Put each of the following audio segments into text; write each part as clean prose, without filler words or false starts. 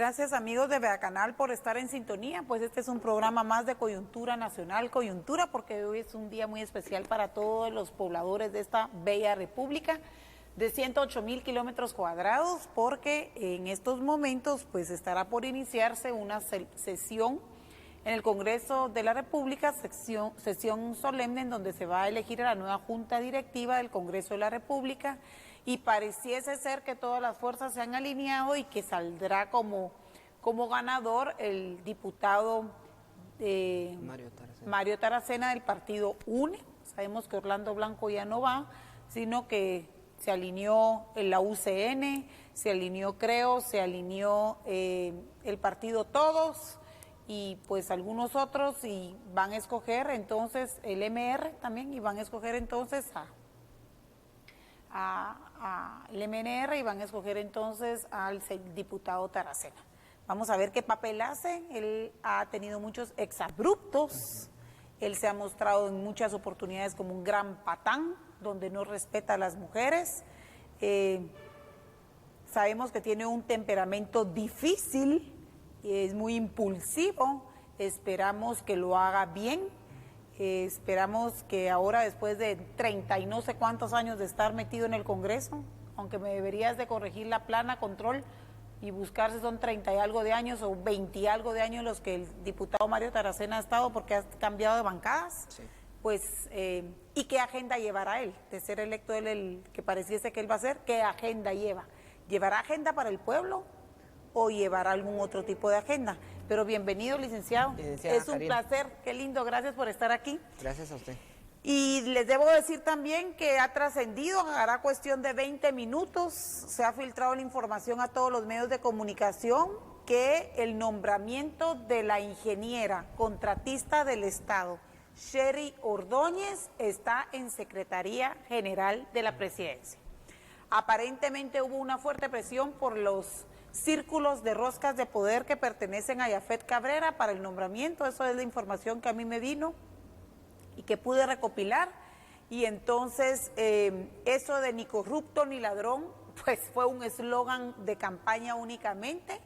Gracias amigos de Beacanal por estar en sintonía, pues este es un programa más de coyuntura nacional, coyuntura porque hoy es un día muy especial para todos los pobladores de esta bella república de 108,000 kilómetros cuadrados, porque en estos momentos pues estará por iniciarse una sesión en el Congreso de la República, sesión solemne en donde se va a elegir a la nueva Junta Directiva del Congreso de la República, y pareciese ser que todas las fuerzas se han alineado y que saldrá como ganador el diputado Mario Taracena del partido UNE. Sabemos que Orlando Blanco ya no va, sino que se alineó en la UCN, se alineó Creo, se alineó el partido Todos y pues algunos otros, y van a escoger entonces el MR también, y van a escoger entonces el MNR, y van a escoger entonces al diputado Taracena. Vamos a ver qué papel hace. Él ha tenido muchos exabruptos, él se ha mostrado en muchas oportunidades como un gran patán, donde no respeta a las mujeres. Sabemos que tiene un temperamento difícil, es muy impulsivo, esperamos que lo haga bien. Esperamos que ahora, después de 30 y no sé cuántos años de estar metido en el Congreso, aunque me deberías de corregir la plana control y buscar si son 30 y algo de años o 20 y algo de años los que el diputado Mario Taracena ha estado, porque ha cambiado de bancadas, sí. Pues, ¿y qué agenda llevará él? De ser electo él, el que pareciese que él va a ser, ¿qué agenda lleva? ¿Llevará agenda para el pueblo o llevará algún otro tipo de agenda? Pero bienvenido, licenciado. Es un placer, qué lindo, gracias por estar aquí. Gracias a usted. Y les debo decir también que ha trascendido, hará cuestión de 20 minutos, se ha filtrado la información a todos los medios de comunicación que el nombramiento de la ingeniera contratista del Estado, Sherry Ordóñez, está en Secretaría General de la Presidencia. Aparentemente hubo una fuerte presión por los círculos de roscas de poder que pertenecen a Yafet Cabrera para el nombramiento. Eso es la información que a mí me vino y que pude recopilar, y entonces eso de ni corrupto ni ladrón pues fue un eslogan de campaña únicamente.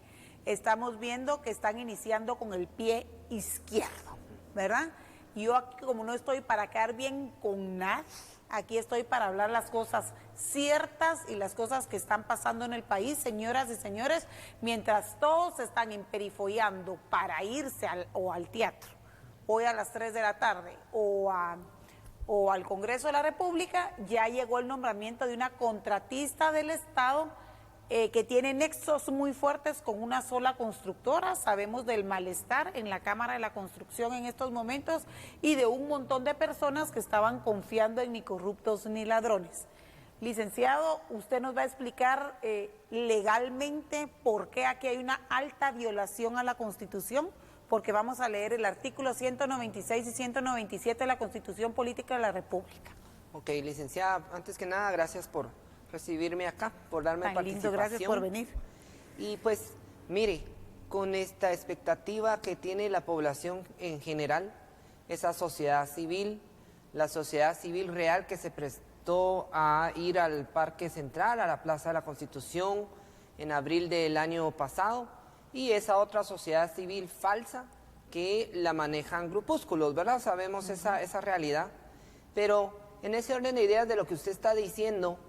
Estamos viendo que están iniciando con el pie izquierdo, ¿verdad? Y yo aquí, como no estoy para quedar bien con nadie, aquí estoy para hablar las cosas ciertas y las cosas que están pasando en el país, señoras y señores, mientras todos están emperifollando para irse al teatro, hoy a las 3 de la tarde, o al Congreso de la República, ya llegó el nombramiento de una contratista del Estado que tiene nexos muy fuertes con una sola constructora. Sabemos del malestar en la Cámara de la Construcción en estos momentos y de un montón de personas que estaban confiando en ni corruptos ni ladrones. Licenciado, usted nos va a explicar legalmente por qué aquí hay una alta violación a la Constitución, porque vamos a leer el artículo 196 y 197 de la Constitución Política de la República. Ok, licenciada, antes que nada, gracias por recibirme acá, por darme participación. Lindo, gracias por venir. Y pues, mire, con esta expectativa que tiene la población en general, esa sociedad civil, la sociedad civil real que se prestó a ir al Parque Central, a la Plaza de la Constitución, en abril del año pasado, y esa otra sociedad civil falsa que la manejan grupúsculos, ¿verdad? Sabemos esa realidad, pero en ese orden de ideas de lo que usted está diciendo,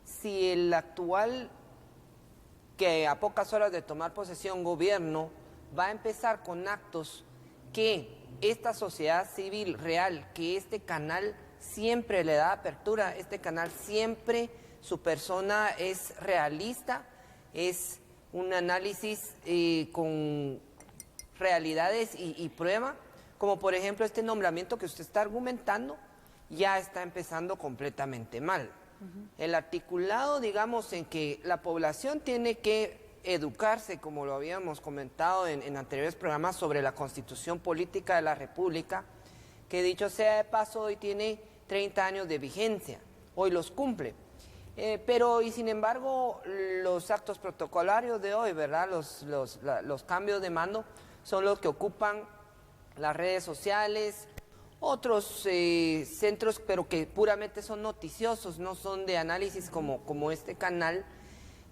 si el actual, que a pocas horas de tomar posesión, gobierno, va a empezar con actos que esta sociedad civil real, que este canal siempre le da apertura, este canal siempre, su persona es realista, es un análisis con realidades y prueba, como por ejemplo este nombramiento que usted está argumentando, ya está empezando completamente mal. El articulado, digamos, en que la población tiene que educarse, como lo habíamos comentado en anteriores programas sobre la Constitución Política de la República, que dicho sea de paso hoy tiene 30 años de vigencia, hoy los cumple. Pero, y sin embargo, los actos protocolarios de hoy, ¿verdad? Los cambios de mando son los que ocupan las redes sociales, otros centros, pero que puramente son noticiosos, no son de análisis como este canal,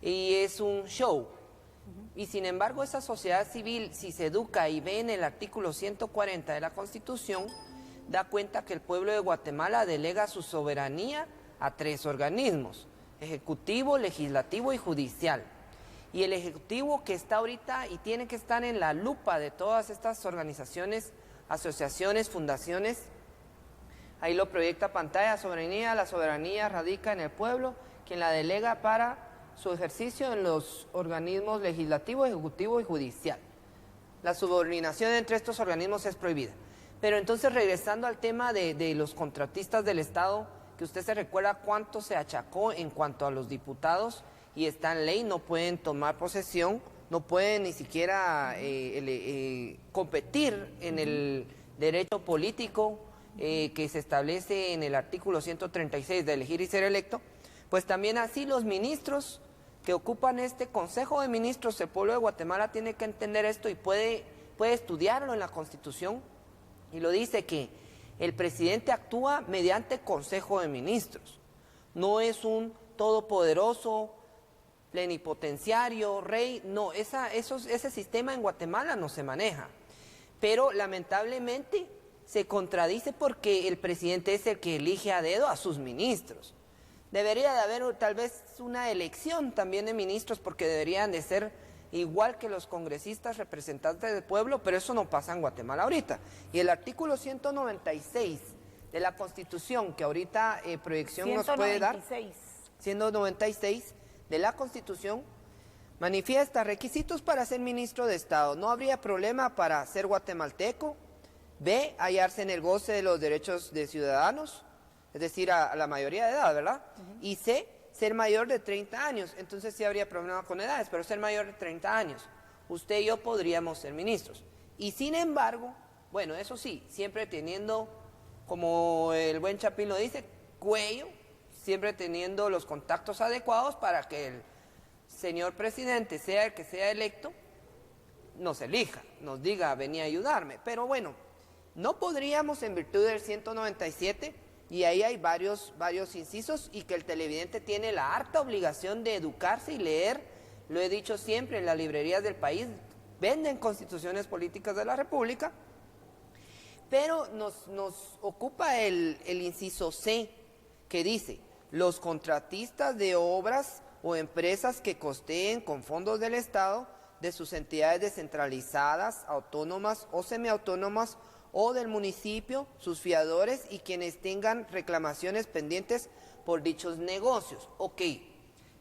y es un show. Y sin embargo, esa sociedad civil, si se educa y ve en el artículo 140 de la Constitución, da cuenta que el pueblo de Guatemala delega su soberanía a 3 organismos: ejecutivo, legislativo y judicial. Y el ejecutivo, que está ahorita y tiene que estar en la lupa de todas estas organizaciones, asociaciones, fundaciones, ahí lo proyecta pantalla: la soberanía radica en el pueblo, quien la delega para su ejercicio en los organismos legislativo, ejecutivo y judicial. La subordinación entre estos organismos es prohibida. Pero entonces, regresando al tema de los contratistas del Estado, que usted se recuerda cuánto se achacó en cuanto a los diputados, y está en ley, no pueden tomar posesión, no pueden ni siquiera competir en el derecho político que se establece en el artículo 136 de elegir y ser electo. Pues también así los ministros que ocupan este Consejo de Ministros, el pueblo de Guatemala tiene que entender esto y puede estudiarlo en la Constitución, y lo dice, que el presidente actúa mediante Consejo de Ministros. No es un todopoderoso, plenipotenciario, rey, no, ese sistema en Guatemala no se maneja. Pero lamentablemente se contradice porque el presidente es el que elige a dedo a sus ministros. Debería de haber tal vez una elección también de ministros, porque deberían de ser igual que los congresistas, representantes del pueblo, pero eso no pasa en Guatemala ahorita. Y el artículo 196 de la Constitución, que ahorita proyección 196. Nos puede dar, 196 de la Constitución, manifiesta requisitos para ser ministro de Estado: no habría problema para ser guatemalteco; B, hallarse en el goce de los derechos de ciudadanos, es decir, a la mayoría de edad, ¿verdad? Y C, ser mayor de 30 años. Entonces sí habría problema con edades, pero ser mayor de 30 años. Usted y yo podríamos ser ministros. Y sin embargo, bueno, eso sí, siempre teniendo, como el buen Chapín lo dice, cuello, siempre teniendo los contactos adecuados para que el señor presidente, sea el que sea electo, nos elija, nos diga: vení a ayudarme. Pero bueno, no podríamos, en virtud del 197, y ahí hay varios incisos, y que el televidente tiene la harta obligación de educarse y leer. Lo he dicho siempre, en las librerías del país venden constituciones políticas de la República, pero nos ocupa el inciso C, que dice: los contratistas de obras o empresas que costeen con fondos del Estado, de sus entidades descentralizadas, autónomas o semiautónomas, o del municipio, sus fiadores y quienes tengan reclamaciones pendientes por dichos negocios. Ok,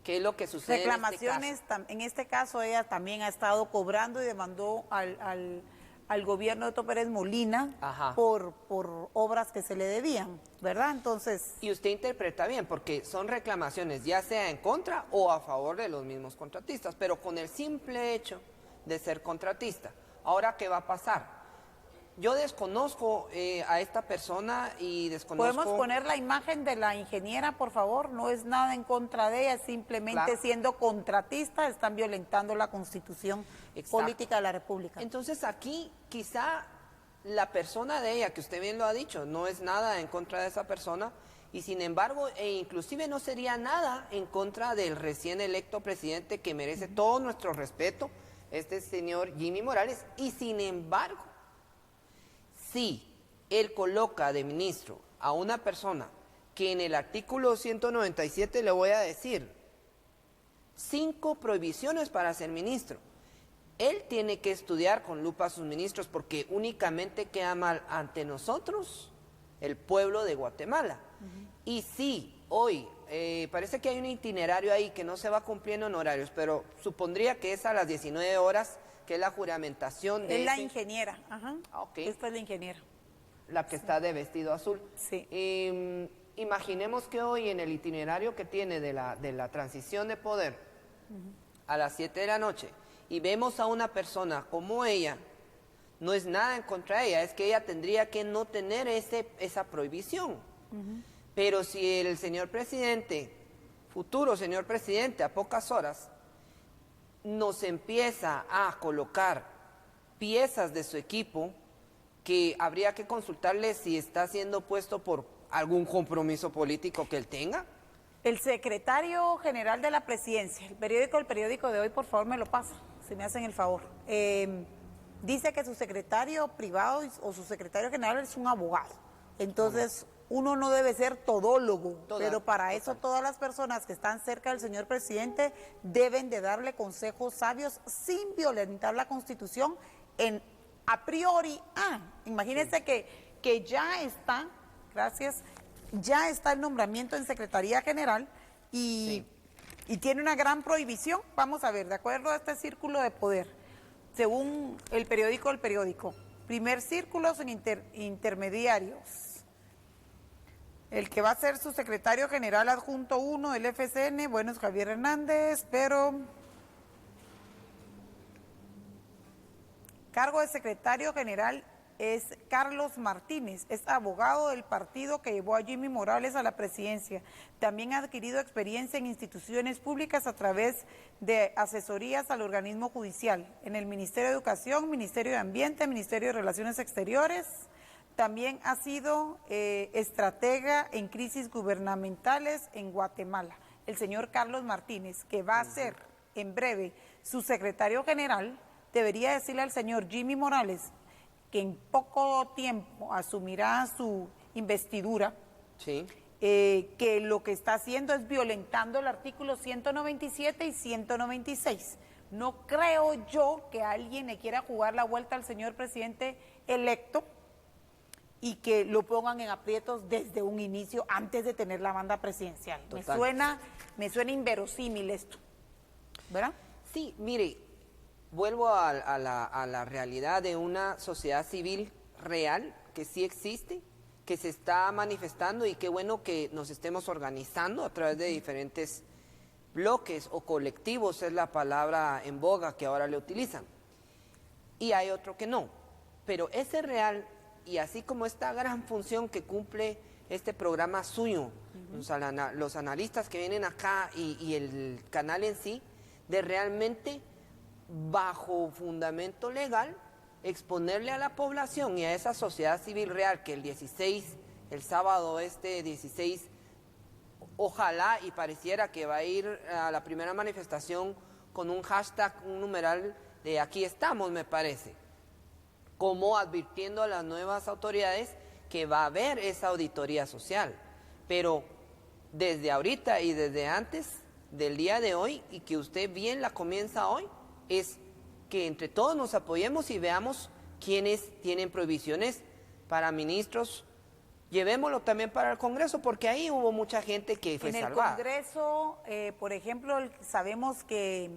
¿qué es lo que sucede reclamaciones, en este caso? En este caso ella también ha estado cobrando y demandó al gobierno de Otto Pérez Molina por obras que se le debían, ¿verdad? Entonces... Y usted interpreta bien, porque son reclamaciones ya sea en contra o a favor de los mismos contratistas, pero con el simple hecho de ser contratista. Ahora, ¿qué va a pasar? Yo desconozco a esta persona y desconozco... ¿Podemos poner la imagen de la ingeniera, por favor? No es nada en contra de ella, simplemente siendo contratista están violentando la Constitución política de la República. Entonces aquí quizá la persona de ella, que usted bien lo ha dicho, no es nada en contra de esa persona, y sin embargo, inclusive no sería nada en contra del recién electo presidente, que merece todo nuestro respeto, este señor Jimmy Morales, y sin embargo, si él coloca de ministro a una persona que en el artículo 197 le voy a decir 5 prohibiciones para ser ministro, él tiene que estudiar con lupa a sus ministros, porque únicamente queda mal ante nosotros, el pueblo de Guatemala. Y sí, hoy parece que hay un itinerario ahí que no se va cumpliendo en horarios, pero supondría que es a las 19 horas, que es la juramentación de... Es la ingeniera, Esta es la ingeniera. La que está de vestido azul. Sí. Imaginemos que hoy, en el itinerario que tiene de la transición de poder, a las 7 de la noche, y vemos a una persona como ella, no es nada en contra de ella, es que ella tendría que no tener esa prohibición. Pero si el señor presidente, futuro señor presidente, a pocas horas, nos empieza a colocar piezas de su equipo, que habría que consultarle si está siendo puesto por algún compromiso político que él tenga. El secretario general de la presidencia, el periódico de hoy, por favor, me lo pasa. si me hacen el favor. Dice que su secretario privado o su secretario general es un abogado. Entonces, uno no debe ser todólogo, pero para eso todas las personas que están cerca del señor presidente deben de darle consejos sabios sin violentar la Constitución a priori. Imagínense que ya está, gracias, ya está el nombramiento en Secretaría General y tiene una gran prohibición. Vamos a ver, de acuerdo a este círculo de poder, según el periódico El Periódico, primer círculo sin intermediarios. El que va a ser su secretario general adjunto 1 del FCN, bueno, es Javier Hernández, pero cargo de secretario general es Carlos Martínez, es abogado del partido que llevó a Jimmy Morales a la presidencia. También ha adquirido experiencia en instituciones públicas a través de asesorías al organismo judicial, en el Ministerio de Educación, Ministerio de Ambiente, Ministerio de Relaciones Exteriores. También ha sido estratega en crisis gubernamentales en Guatemala. El señor Carlos Martínez, que va a ser en breve su secretario general, debería decirle al señor Jimmy Morales que en poco tiempo asumirá su investidura, que lo que está haciendo es violentando el artículo 197 y 196. No creo yo que alguien le quiera jugar la vuelta al señor presidente electo y que lo pongan en aprietos desde un inicio, antes de tener la banda presidencial. Me suena inverosímil esto, ¿verdad? Sí, mire, vuelvo a la realidad de una sociedad civil real, que sí existe, que se está manifestando, y qué bueno que nos estemos organizando a través de diferentes bloques o colectivos, es la palabra en boga que ahora le utilizan. Y hay otro que no, pero ese real. Y así como esta gran función que cumple este programa suyo, los analistas que vienen acá y el canal en sí, de realmente, bajo fundamento legal, exponerle a la población y a esa sociedad civil real que el sábado 16, ojalá y pareciera que va a ir a la primera manifestación con un hashtag, un numeral de aquí estamos, me parece, como advirtiendo a las nuevas autoridades que va a haber esa auditoría social. Pero desde ahorita y desde antes del día de hoy, y que usted bien la comienza hoy, es que entre todos nos apoyemos y veamos quiénes tienen prohibiciones para ministros. Llevémoslo también para el Congreso, porque ahí hubo mucha gente que fue salvada. En el Congreso, por ejemplo, sabemos que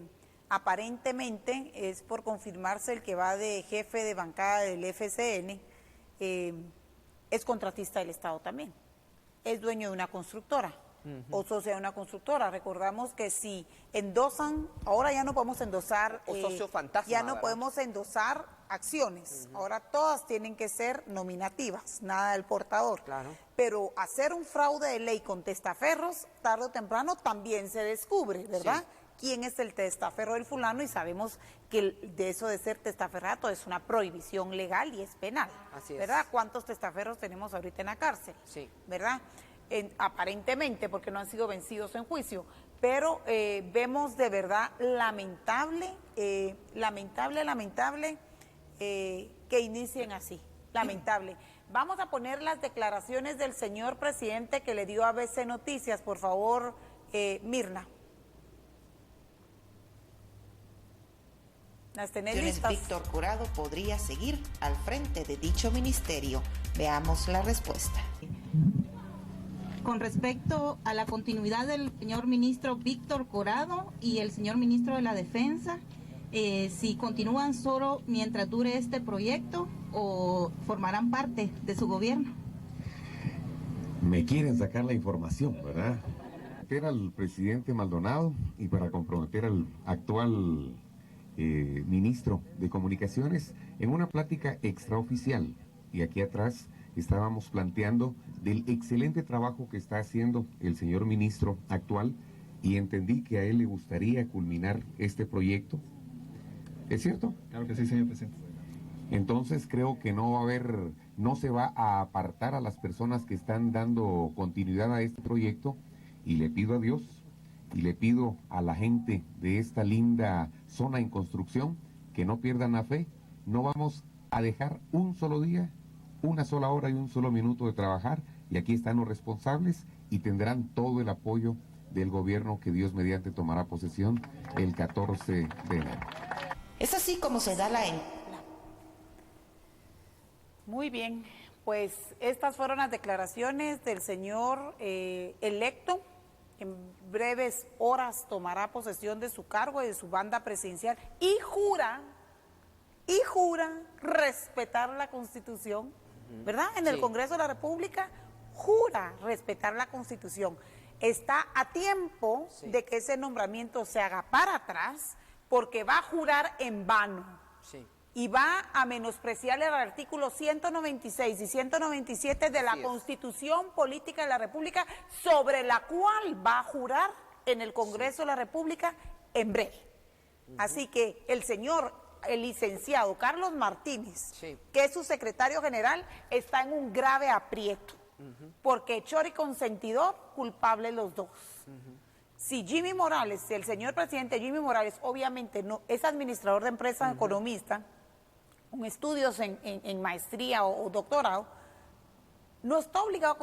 aparentemente es por confirmarse el que va de jefe de bancada del FCN, es contratista del Estado también, es dueño de una constructora o socio de una constructora. Recordamos que si endosan, ahora ya no podemos endosar, o socio fantasma, ya no ¿verdad? Podemos endosar acciones, ahora todas tienen que ser nominativas, nada del portador. Claro. Pero hacer un fraude de ley con testaferros, tarde o temprano también se descubre, ¿verdad? Sí. Quién es el testaferro del fulano, y sabemos que de eso de ser testaferrato es una prohibición legal y es penal. Así es. ¿Verdad? ¿Cuántos testaferros tenemos ahorita en la cárcel? Sí. ¿Verdad? Aparentemente, porque no han sido vencidos en juicio. Pero vemos de verdad lamentable que inicien así. Lamentable. Vamos a poner las declaraciones del señor presidente que le dio a ABC Noticias, por favor, Mirna. Víctor Corado podría seguir al frente de dicho ministerio. Veamos la respuesta. Con respecto a la continuidad del señor ministro Víctor Corado y el señor ministro de la Defensa, si continúan solo mientras dure este proyecto o formarán parte de su gobierno. Me quieren sacar la información, ¿verdad? Era al presidente Maldonado y para comprometer al actual ministro de Comunicaciones en una plática extraoficial, y aquí atrás estábamos planteando del excelente trabajo que está haciendo el señor ministro actual, y entendí que a él le gustaría culminar este proyecto. ¿Es cierto? Claro que sí, señor presidente. Entonces creo que no se va a apartar a las personas que están dando continuidad a este proyecto, y le pido a Dios y le pido a la gente de esta linda zona en construcción que no pierdan la fe. No vamos a dejar un solo día, una sola hora y un solo minuto de trabajar, y aquí están los responsables y tendrán todo el apoyo del gobierno que Dios mediante tomará posesión el 14 de enero. Es así como se da la... Muy bien, pues estas fueron las declaraciones del señor electo. En breves horas tomará posesión de su cargo y de su banda presidencial y jura respetar la Constitución, ¿verdad? En el Congreso de la República jura respetar la Constitución. Está a tiempo de que ese nombramiento se haga para atrás, porque va a jurar en vano. Y va a menospreciar el artículo 196 y 197 de la Constitución Política de la República, sobre la cual va a jurar en el Congreso de la República en breve. Así que el licenciado Carlos Martínez, que es su secretario general, está en un grave aprieto, porque Chori consentidor, culpable los dos. Si Jimmy Morales, el señor presidente Jimmy Morales, obviamente no es administrador de empresa, economista, con estudios en maestría o doctorado, no está obligado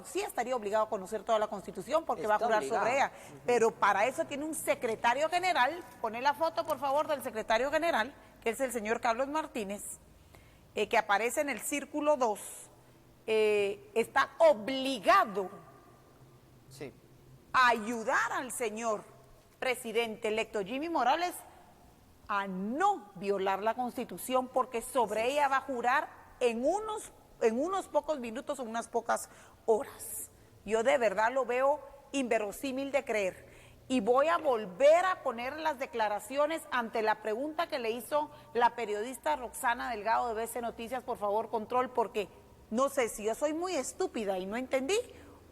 sí estaría obligado a conocer toda la Constitución, porque va a jurar sobre ella, pero para eso tiene un secretario general. Pone la foto, por favor, del secretario general, que es el señor Carlos Martínez, que aparece en el círculo 2, está obligado a ayudar al señor presidente electo Jimmy Morales a no violar la Constitución, porque sobre ella va a jurar en unos pocos minutos o unas pocas horas. Yo de verdad lo veo inverosímil de creer. Y voy a volver a poner las declaraciones ante la pregunta que le hizo la periodista Roxana Delgado de BC Noticias. Por favor, control, porque no sé si yo soy muy estúpida y no entendí,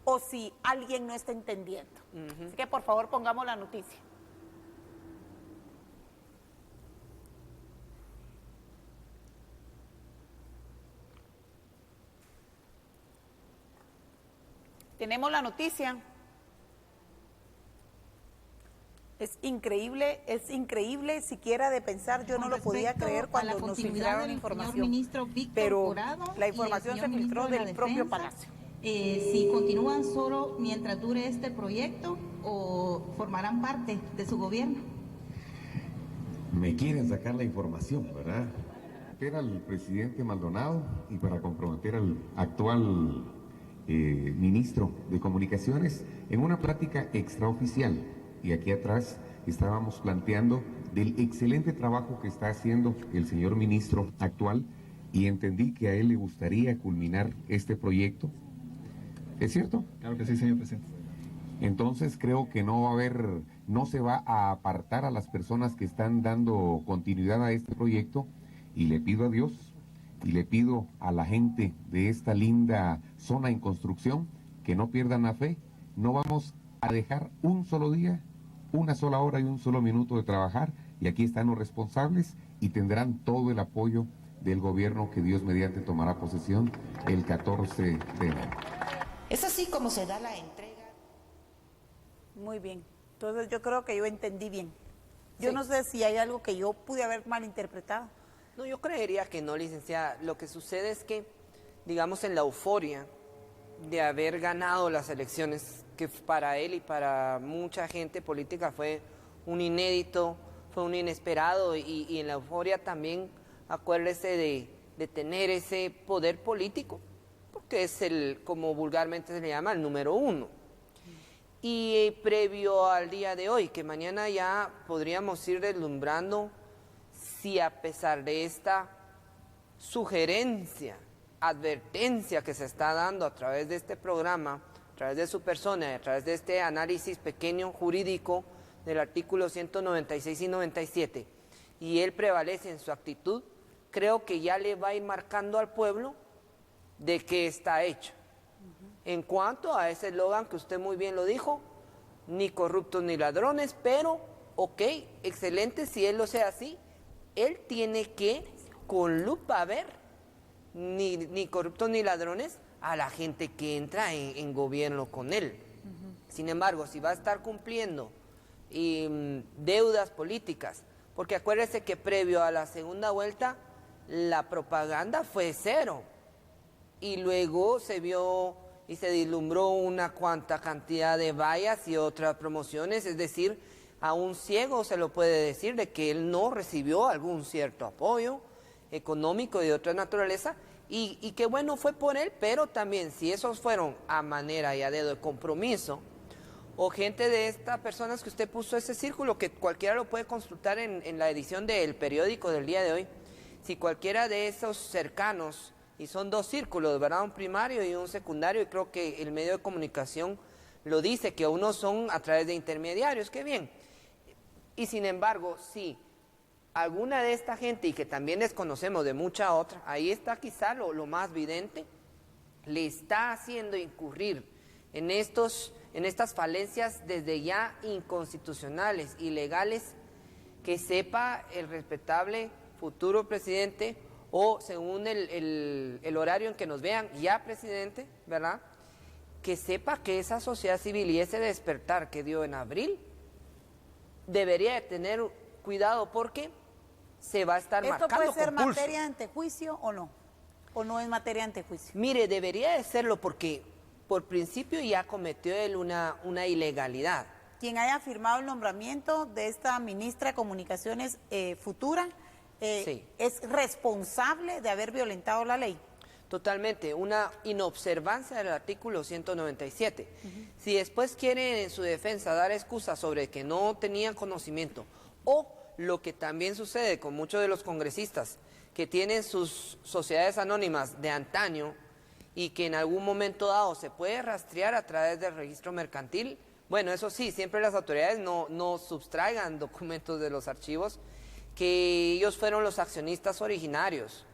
o si alguien no está entendiendo. Así que por favor pongamos la noticia. Tenemos la noticia. Es increíble siquiera de pensar. Yo no lo podía creer cuando nos filtraron la información. Pero la información se filtró del propio Palacio. Si continúan solo mientras dure este proyecto o formarán parte de su gobierno. Me quieren sacar la información, ¿verdad? Era el presidente Maldonado y para comprometer al actual ministro de Comunicaciones en una plática extraoficial. Y aquí atrás estábamos planteando del excelente trabajo que está haciendo el señor ministro actual, y entendí que a él le gustaría culminar este proyecto. ¿Es cierto? Claro que sí, señor presidente. Entonces creo que no se va a apartar a las personas que están dando continuidad a este proyecto, y le pido a Dios y le pido a la gente de esta linda zona en construcción que no pierdan la fe. No vamos a dejar un solo día, una sola hora y un solo minuto de trabajar, y aquí están los responsables y tendrán todo el apoyo del gobierno que Dios mediante tomará posesión el 14 de enero. Es así como se da la entrega. Muy bien, entonces yo creo que yo entendí bien. Yo no sé si hay algo que yo pude haber malinterpretado. No, yo creería que no, licenciada. Lo que sucede es que, digamos, en la euforia de haber ganado las elecciones, que para él y para mucha gente política fue un inédito, fue un inesperado, y en la euforia también, acuérdese de tener ese poder político, porque es como vulgarmente se le llama, el número 1. Y previo al día de hoy, que mañana ya podríamos ir deslumbrando si a pesar de esta sugerencia, advertencia que se está dando a través de este programa, a través de su persona y a través de este análisis pequeño jurídico del artículo 196 y 97, y él prevalece en su actitud, creo que ya le va a ir marcando al pueblo de qué está hecho. En cuanto a ese eslogan que usted muy bien lo dijo, ni corruptos ni ladrones, pero, ok, excelente, si él lo sea así, él tiene que con lupa ver ni corruptos ni ladrones a la gente que entra en gobierno con él. Sin embargo, si va a estar cumpliendo deudas políticas, porque acuérdese que previo a la segunda vuelta la propaganda fue cero y luego se vio y se vislumbró una cuanta cantidad de vallas y otras promociones, es decir, a un ciego se lo puede decir de que él no recibió algún cierto apoyo económico de otra naturaleza y que bueno fue por él, pero también si esos fueron a manera y a dedo de compromiso o gente de estas personas que usted puso ese círculo, que cualquiera lo puede consultar en la edición del periódico del día de hoy, si cualquiera de esos cercanos, y son dos círculos, ¿verdad? Un primario y un secundario, y creo que el medio de comunicación lo dice, que unos son a través de intermediarios, qué bien. Y sin embargo, si alguna de esta gente, y que también desconocemos de mucha otra, ahí está quizá lo más evidente, le está haciendo incurrir en estas falencias desde ya inconstitucionales, ilegales, que sepa el respetable futuro presidente, o según el horario en que nos vean, ya presidente, ¿verdad?, que sepa que esa sociedad civil y ese despertar que dio en abril debería de tener cuidado porque se va a estar marcando con ¿Esto puede ser pulso. materia de antejuicio o no? ¿O no es materia de antejuicio? Mire, debería de serlo porque por principio ya cometió él una ilegalidad. Quien haya firmado el nombramiento de esta ministra de Comunicaciones futura Sí. es responsable de haber violentado la ley. Totalmente, una inobservancia del artículo 197. Si después quieren en su defensa dar excusas sobre que no tenían conocimiento, o lo que también sucede con muchos de los congresistas que tienen sus sociedades anónimas de antaño y que en algún momento dado se puede rastrear a través del registro mercantil, bueno, eso sí, siempre las autoridades no sustraigan documentos de los archivos, que ellos fueron los accionistas originarios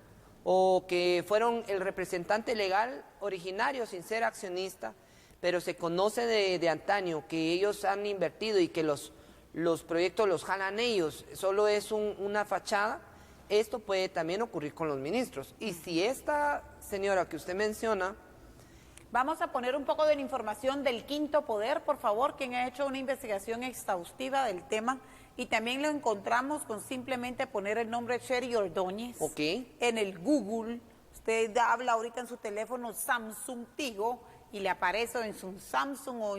o que fueron el representante legal originario sin ser accionista, pero se conoce de antaño que ellos han invertido y que los proyectos los jalan ellos, solo es una fachada. Esto puede también ocurrir con los ministros. Y si esta señora que usted menciona... Vamos a poner un poco de la información del Quinto Poder, por favor, quien ha hecho una investigación exhaustiva del tema. Y también lo encontramos con simplemente poner el nombre Sherry Ordóñez en el Google. Usted habla ahorita en su teléfono Samsung Tigo y le aparece en su Samsung o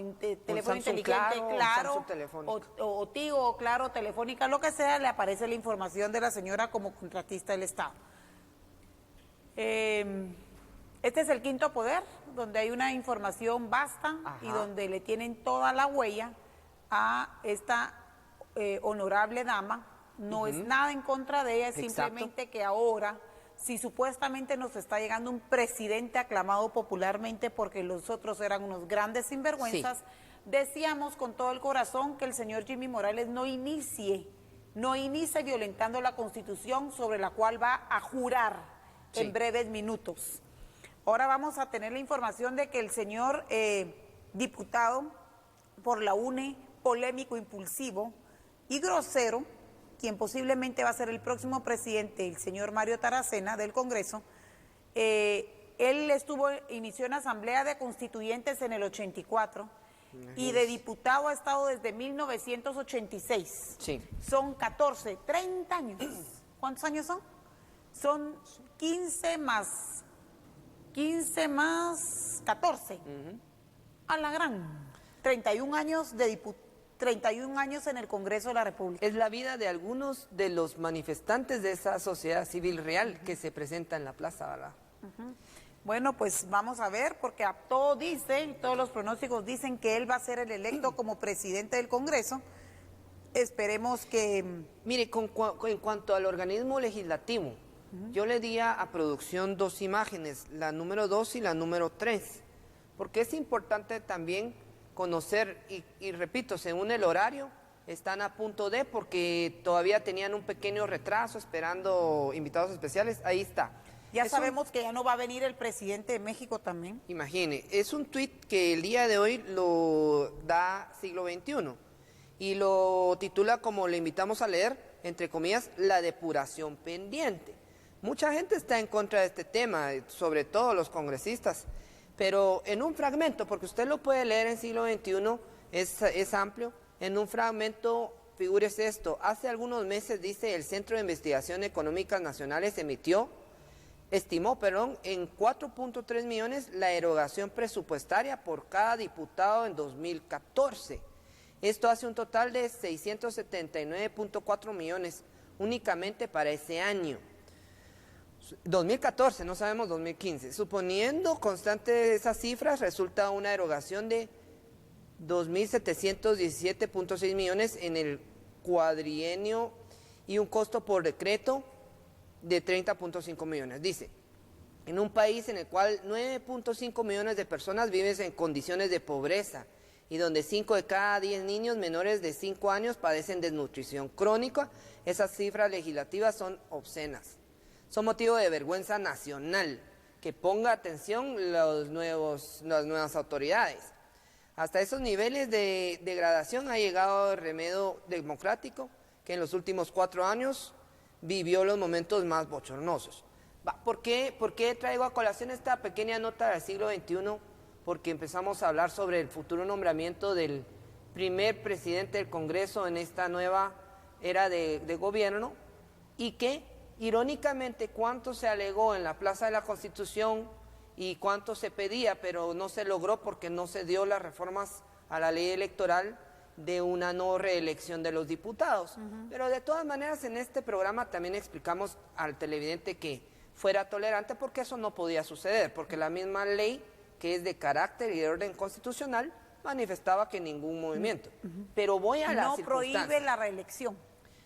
teléfono inteligente Claro, o Tigo o Claro, Telefónica, lo que sea, le aparece la información de la señora como contratista del Estado. Este es el Quinto Poder, donde hay una información vasta y donde le tienen toda la huella a esta honorable dama. No es nada en contra de ella, es simplemente que ahora, si supuestamente nos está llegando un presidente aclamado popularmente porque los otros eran unos grandes sinvergüenzas, decíamos con todo el corazón que el señor Jimmy Morales no inicie violentando la Constitución sobre la cual va a jurar en breves minutos. Ahora vamos a tener la información de que el señor diputado por la UNE, polémico, impulsivo y grosero, quien posiblemente va a ser el próximo presidente, el señor Mario Taracena del Congreso, él inició una asamblea de constituyentes en el 84 y de diputado ha estado desde 1986. Sí. Son 30 años. ¿Cuántos años son? Son 15 más 14. A la gran. 31 años de diputado. 31 años en el Congreso de la República. Es la vida de algunos de los manifestantes de esa sociedad civil real que se presenta en la plaza, ¿verdad? Bueno, pues vamos a ver, porque a todo dice, todos los pronósticos dicen que él va a ser el electo como presidente del Congreso. Esperemos que... Mire, en cuanto al organismo legislativo, yo le di a producción dos imágenes, la número 2 y la número 3, porque es importante también conocer, y repito, según el horario, están a punto de, porque todavía tenían un pequeño retraso esperando invitados especiales, ahí está. Ya sabemos que ya no va a venir el presidente de México también. Imagine, es un tuit que el día de hoy lo da Siglo XXI y lo titula como le invitamos a leer, entre comillas, la depuración pendiente. Mucha gente está en contra de este tema, sobre todo los congresistas, pero en un fragmento, porque usted lo puede leer en siglo XXI, es amplio, en un fragmento, figúrese esto, hace algunos meses, dice, el Centro de Investigación Económicas Nacionales estimó en 4.3 millones la erogación presupuestaria por cada diputado en 2014. Esto hace un total de 679.4 millones únicamente para ese año. 2014, no sabemos 2015. Suponiendo constante esas cifras, resulta una erogación de 2.717.6 millones en el cuadrienio y un costo por decreto de 30.5 millones. Dice, en un país en el cual 9.5 millones de personas viven en condiciones de pobreza y donde 5 de cada 10 niños menores de 5 años padecen desnutrición crónica, esas cifras legislativas son obscenas. Son motivo de vergüenza nacional. Que ponga atención las nuevas autoridades. Hasta esos niveles de degradación ha llegado el remedio democrático que en los últimos 4 años vivió los momentos más bochornosos. ¿Por qué traigo a colación esta pequeña nota del siglo XXI? Porque empezamos a hablar sobre el futuro nombramiento del primer presidente del Congreso en esta nueva era de gobierno, y que, irónicamente, cuánto se alegó en la Plaza de la Constitución y cuánto se pedía, pero no se logró porque no se dio las reformas a la ley electoral de una no reelección de los diputados. Pero de todas maneras, en este programa también explicamos al televidente que fuera tolerante, porque eso no podía suceder, porque la misma ley, que es de carácter y de orden constitucional, manifestaba que ningún movimiento. Pero voy a la circunstancia. No prohíbe la reelección.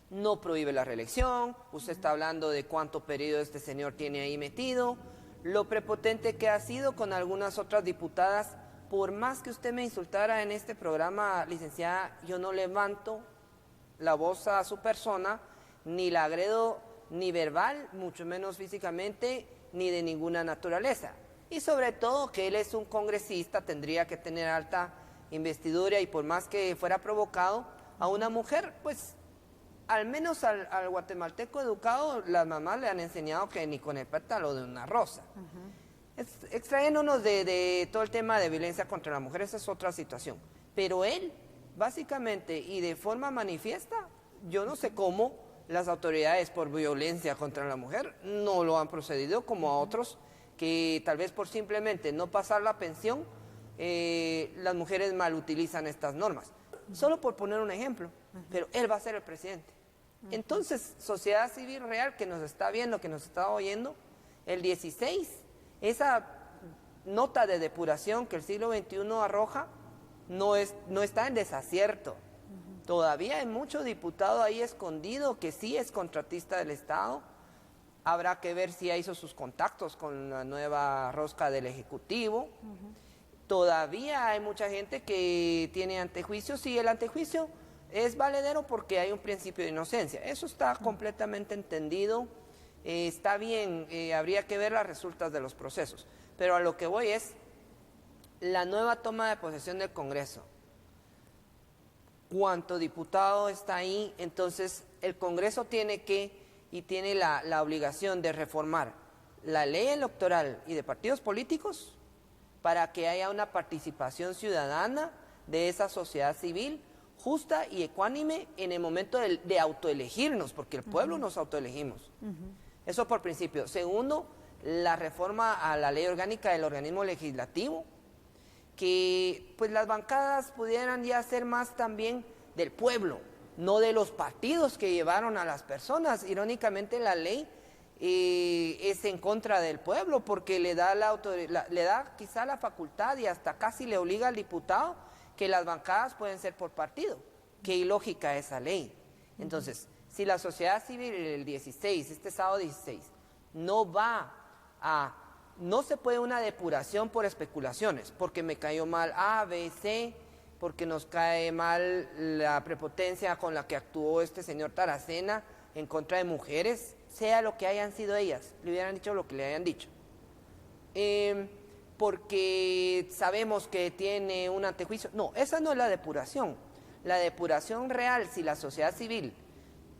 No prohíbe la reelección, usted está hablando de cuánto periodo este señor tiene ahí metido, lo prepotente que ha sido con algunas otras diputadas. Por más que usted me insultara en este programa, licenciada, yo no levanto la voz a su persona, ni la agredo ni verbal, mucho menos físicamente, ni de ninguna naturaleza. Y sobre todo que él es un congresista, tendría que tener alta investidura, y por más que fuera provocado a una mujer, pues al menos al guatemalteco educado, las mamás le han enseñado que ni con el pétalo de una rosa. Extrayéndonos de todo el tema de violencia contra la mujer, esa es otra situación. Pero él, básicamente y de forma manifiesta, yo no sé cómo las autoridades por violencia contra la mujer no lo han procedido, como a otros que tal vez por simplemente no pasar la pensión, las mujeres mal utilizan estas normas. Solo por poner un ejemplo, pero él va a ser el presidente. Entonces, sociedad civil real que nos está viendo, que nos está oyendo, el 16, esa nota de depuración que el siglo XXI arroja, no está en desacierto. Todavía hay mucho diputado ahí escondido que sí es contratista del Estado. Habrá que ver si hizo sus contactos con la nueva rosca del Ejecutivo. Todavía hay mucha gente que tiene antejuicios, y el antejuicio es valedero porque hay un principio de inocencia. Eso está completamente entendido, está bien, habría que ver las resultas de los procesos. Pero a lo que voy es la nueva toma de posesión del Congreso. ¿Cuánto diputado está ahí? Entonces, el Congreso tiene la obligación de reformar la ley electoral y de partidos políticos para que haya una participación ciudadana de esa sociedad civil justa y ecuánime en el momento de autoelegirnos, porque el pueblo nos autoelegimos. Eso por principio. Segundo, la reforma a la ley orgánica del organismo legislativo, que pues las bancadas pudieran ya ser más también del pueblo, no de los partidos que llevaron a las personas. Irónicamente, la ley es en contra del pueblo, porque le da quizá la facultad y hasta casi le obliga al diputado que las bancadas pueden ser por partido. Qué ilógica esa ley. Entonces, si la sociedad civil el 16, este sábado 16, no se puede una depuración por especulaciones, porque me cayó mal A, B, C, porque nos cae mal la prepotencia con la que actuó este señor Taracena en contra de mujeres, sea lo que hayan sido ellas, le hubieran dicho lo que le hayan dicho. Porque sabemos que tiene un antejuicio. No, esa no es la depuración. La depuración real, si la sociedad civil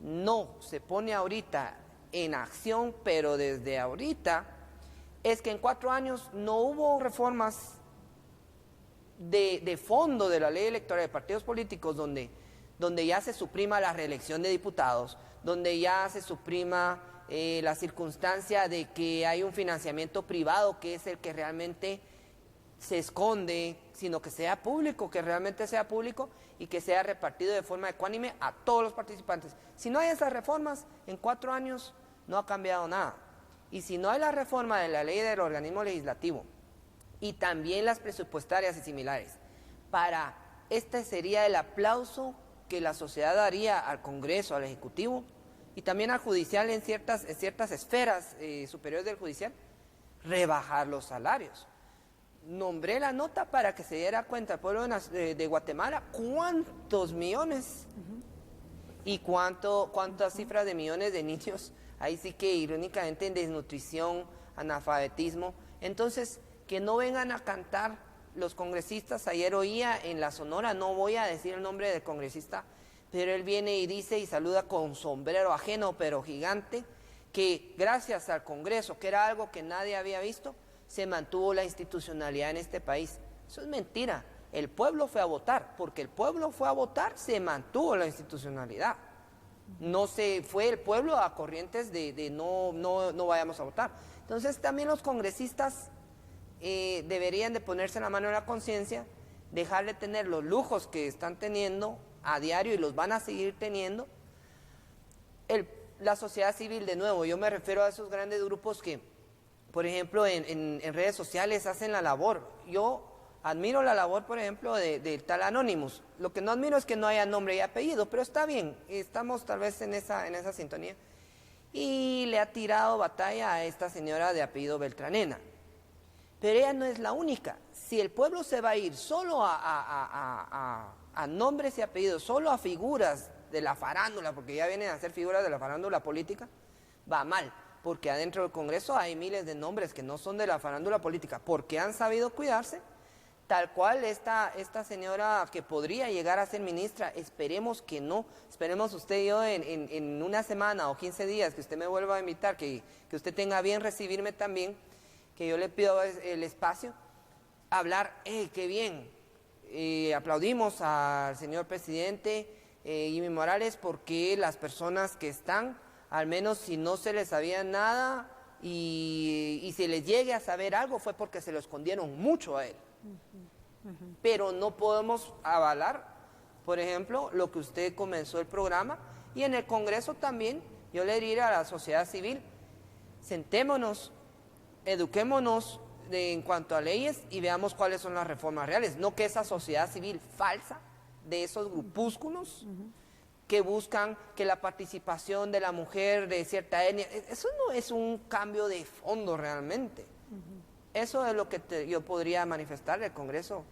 no se pone ahorita en acción, pero desde ahorita, es que en 4 años no hubo reformas de fondo de la ley electoral de partidos políticos donde ya se suprima la reelección de diputados, donde ya se suprima la circunstancia de que hay un financiamiento privado que es el que realmente se esconde, sino que sea público, que realmente sea público y que sea repartido de forma ecuánime a todos los participantes. Si no hay esas reformas, en 4 años no ha cambiado nada. Y si no hay la reforma de la ley del organismo legislativo y también las presupuestarias y similares, este sería el aplauso que la sociedad daría al Congreso, al Ejecutivo y también al Judicial en ciertas esferas superiores del Judicial, rebajar los salarios. Nombré la nota para que se diera cuenta el pueblo de Guatemala cuántos millones y cuántas cifras de millones de niños, ahí sí que irónicamente en desnutrición, analfabetismo. Entonces, que no vengan a cantar los congresistas. Ayer oía en la Sonora, no voy a decir el nombre del congresista, pero él viene y dice y saluda con sombrero ajeno pero gigante, que gracias al Congreso, que era algo que nadie había visto, se mantuvo la institucionalidad en este país. Eso es mentira. El pueblo fue a votar, porque el pueblo fue a votar, se mantuvo la institucionalidad. No se fue el pueblo a corrientes de no vayamos a votar. Entonces también los congresistas deberían de ponerse la mano en la conciencia, dejar de tener los lujos que están teniendo a diario y los van a seguir teniendo. La sociedad civil, de nuevo, yo me refiero a esos grandes grupos que, por ejemplo, en redes sociales hacen la labor. Yo admiro la labor, por ejemplo, de tal Anonymous. Lo que no admiro es que no haya nombre y apellido, pero está bien, estamos tal vez en esa sintonía. Y le ha tirado batalla a esta señora de apellido Beltranena. Pero ella no es la única. Si el pueblo se va a ir solo a nombres y apellidos, solo a figuras de la farándula, porque ya vienen a ser figuras de la farándula política, va mal. Porque adentro del Congreso hay miles de nombres que no son de la farándula política, porque han sabido cuidarse, tal cual esta señora que podría llegar a ser ministra. Esperemos que no, esperemos usted y yo en una semana o 15 días que usted me vuelva a invitar, que usted tenga bien recibirme también, que yo le pido el espacio, hablar, qué bien, aplaudimos al señor presidente Jimmy Morales, porque las personas que están, al menos si no se les sabía nada y se les llegue a saber algo, fue porque se lo escondieron mucho a él. Pero no podemos avalar, por ejemplo, lo que usted comenzó el programa, y en el Congreso también, yo le diría a la sociedad civil, sentémonos, eduquémonos en cuanto a leyes y veamos cuáles son las reformas reales, no que esa sociedad civil falsa de esos grupúsculos que buscan que la participación de la mujer de cierta etnia, eso no es un cambio de fondo realmente. Eso es lo que yo podría manifestar del Congreso,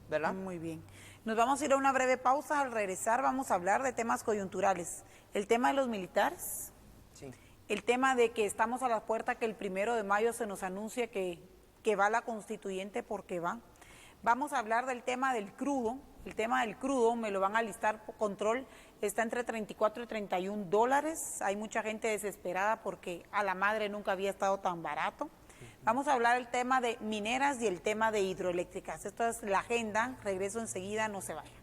¿verdad? Muy bien. Nos vamos a ir a una breve pausa. Al regresar vamos a hablar de temas coyunturales. El tema de los militares. Sí. El tema de que estamos a la puerta, que el 1 de mayo se nos anuncie que va la constituyente, porque va. Vamos a hablar del tema del crudo. El tema del crudo me lo van a listar por control. Está entre 34 y 31 dólares. Hay mucha gente desesperada porque a la madre nunca había estado tan barato. Vamos a hablar del tema de mineras y el tema de hidroeléctricas. Esto es la agenda. Regreso enseguida, no se vayan.